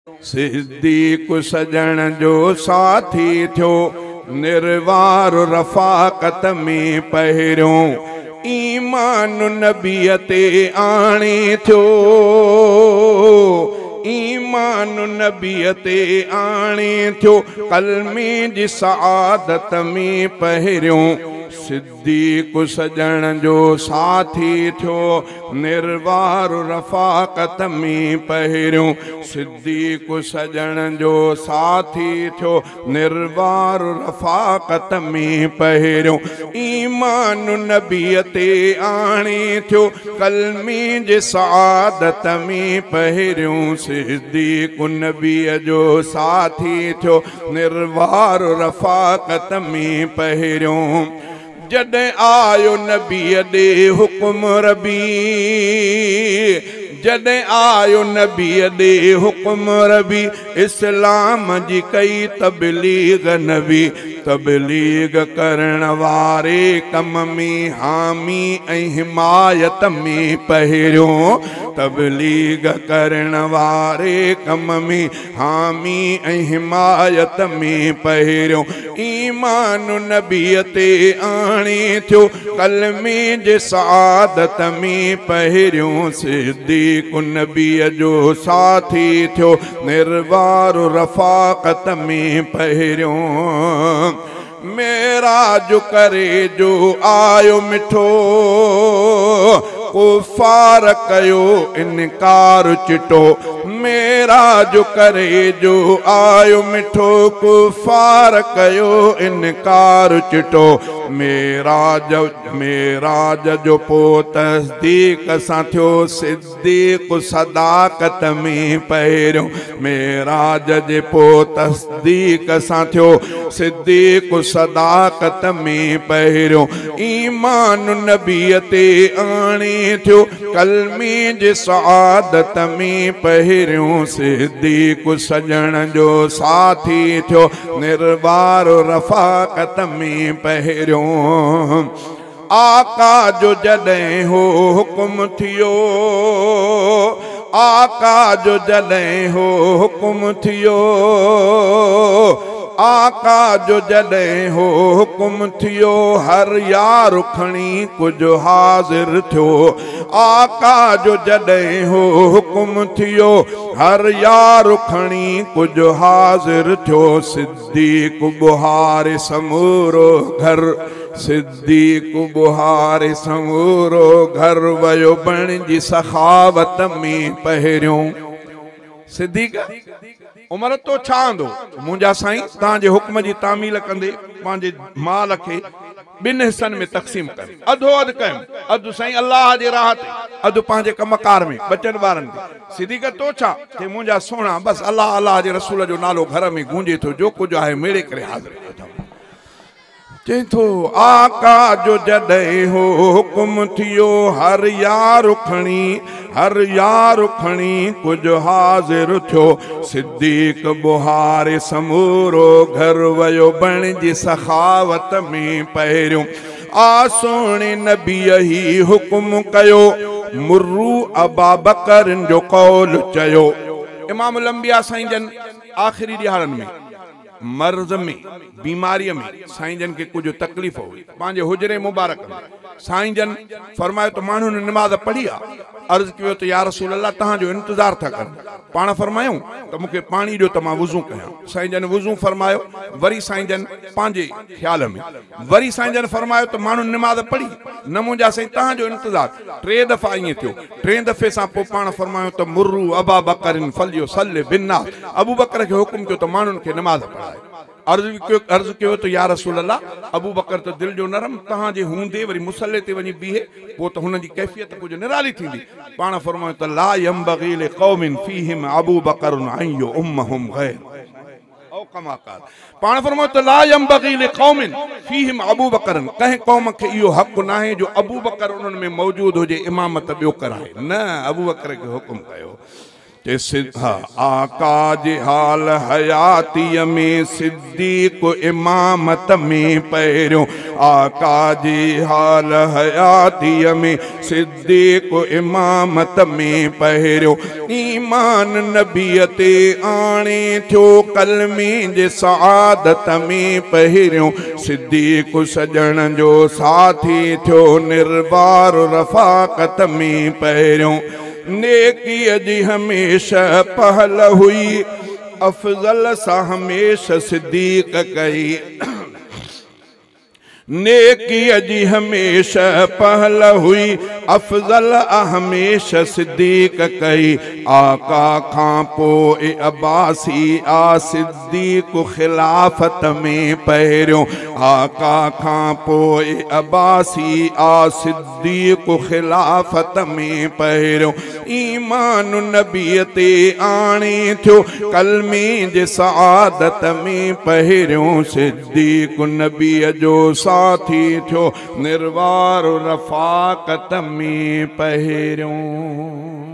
सिद्दीक़ सजण जो साथी थियो, निर्वार रफ़ाक़त में पहिरियों ईमान नबीअ ते आणे थियो। ईमान नबीअ ते आणे थियो, कलमे जी सआदत में पहिरियों सिद्दीक़ सजण जो साथी थियो, निर्वार रफ़ाक़त में पहिरियों सिद्दीक़ सजण जो साथी थियो, निर्वार रफ़ाक़त में पहिरियों ईमान नबीअ ते आणे थियो, कलमे जे सआदत में पहिरियों सिद्दीक़ नबीअ जो साथी थियो, निर्वार रफ़ाक़त में पहिरियों जॾहिं आयो नबीअ ॾे हुक्म रबी, जॾहिं आयो नबीअ ॾे हुक्म रबी, इस्लाम जी कई तबलीग नबी, तबलीग करण वारे कम में हामी ऐं हिमायत में पहिरियों, तबलीग करण वारे कम में हामी ऐं हिमायत में पहिरियों ईमान नबीअ ते आणे थियो, कलमे जे सआदत में पहिरियों सिद्दीक़ नबीअ जो साथी थियो, निर्वार रफ़ाक़त में पहिरियों मेराज करे जो आयो मिठो, कुफ़ार कयो इनकार चिटो, मेराज करे जो आयो मिठो, कुफ़ार कयो इनकार चिटो, मेराज मेराज जो पो तस्दीक़ सां थियो, सिद्दीक़ सदाकत में पहिरियों मेराज जे पो तस्दीक़ सां थियो, सिद्दीक़ सदाकत में पहिरियों ईमान नबीअ ते आणे थियो, कलमे जे सआदत में पहिरियों सिद्दीक़ सजण जो साथी थियो, निर्वार रफ़ाक़त में पहिरियों आका जो जॾहिं हो हुकुम थियो, आका जो जॾहिं हो हुकुम थियो, आका जो जॾहिं हो हुकुम थियो, हर यार खणी कुझु हाज़िर थियो, आका जो जॾहिं हो हुकुम थियो, हर यार खणी कुझु हाज़िर थियो, सिद्दीक़ बुहारे समूरो घर, सिद्दीक़ बुहारे समूरो घर वयो बणिजी सखावत में पहिरियों सिद्दीक़ उमर तो छा आंदो मुंहिंजा साईं तव्हांजे हुक्म जी तामील कंदे पंहिंजे माल खे ॿिनि हिस्सनि में तक़सीम कर, अधो अधु कयूं, अधु साईं अल्लाह जे राह ते, अधु पंहिंजे कमकार में बचनि ॿारनि ते। सिद्दीक़ तो छा ते मुंहिंजा सोना बस अल्लाह अल्लाह जे रसूल जो नालो घर में गूंजे थो, जो कुझु आहे मेड़े करे हाज़िर कयो। चई थो आका जो जॾहिं हो हुकुम थियो, हर यार खणी, हर यार खणी कुझु हाज़िर थियो, सिद्दीक़ बुहारे समूरो घर वयो बणिजी सखावत में पहिरियों आ सोणे नबीअ ही हुकुम कयो, मुर्रू अबा बकरन जो कौल चयो। इमामुल अंबिया साईं जन आख़िरी ॾियारनि में मर्ज़ में बीमारी में साईं जन के कुछ तकलीफ़ हुई, पांजे हुजरे मुबारक में साईं जन फरमायो तो मानू ने नमाज पढ़ी आ, अर्ज कियो तो या रसूल अल्लाह तहां जो इंतजार था कर, पाण फरमायूं तो मुके पानी जो तमा वुजू कया, साईं जन वुजू फरमायो, वरी साईं जन पांजे ख्याल में वरी साईं जन फरमायो तो मानू नमाज पढ़ी न मुंजा साईं तहां जो इंतजार, टे दफ़ा ईअं थियो, टे दफ़े सां पोइ पाण फरमायो तो मुर्रू अबा बकरिन फलियो सल्ले बिन्ना, अबू बकर के हुकुम कियो तो मानुन के नमाज पढ़ाए। अर्ज कियो तो या रसूल अल्लाह अबू बकर तो दिल जो नरम तहां जे हूंदे वरी मुसल्ले ते वनी बीहे वो तो हुन जी कैफियत कुछ निराली थींदी, पाण फरमायो तो ला यंबगी लिक़ौमिन फीहिम अबू बकर अन युम्महुम गैर औ कमा क़ाल, पाण फरमायो तो ला यंबगी लिक़ौमिन फीहिम अबू बकर, कंहिं कौम खे इहो हक़ न आहे जो अबू बकर उन्हनि में मौजूद हुजे इमामत ॿियो कराए, न अबू बकर के हुकुम कयो। आका जी हाल हयातीअ में सिद्दीक़ इमामत में पहिरियों, आका जी हाल हयातीअ में सिद्दीक़ इमामत में पहिरियों, ईमान नबीअ ते आणे थियो कलमे जे सआदत में पहिरियों, सिद्दीक़ सजण जो साथी थियो निर्बार रफ़ाक़त में पहिरियों, नेकीअ जी हमेशा पहल हुई अफजल सां हमेशा सिद्दीक़ कई, नेकीअ जी हमेशा पहल हुई अफजल हमेशा सिद्दीक़ कई, आका खां पोइ अब्बासी आ सिद्दीक़ खिलाफत में पहिरियों, आका खां पोइ अब्बासी आ सिद्दीक़ खिलाफत में पहिरियों, ईमान नबीअ ते आणे थियो कलमे जे सआदत में पहिरियों, सिद्दीक़ नबीअ जो साथी थियो निर्वार रफ़ाक़त में पहिरियों।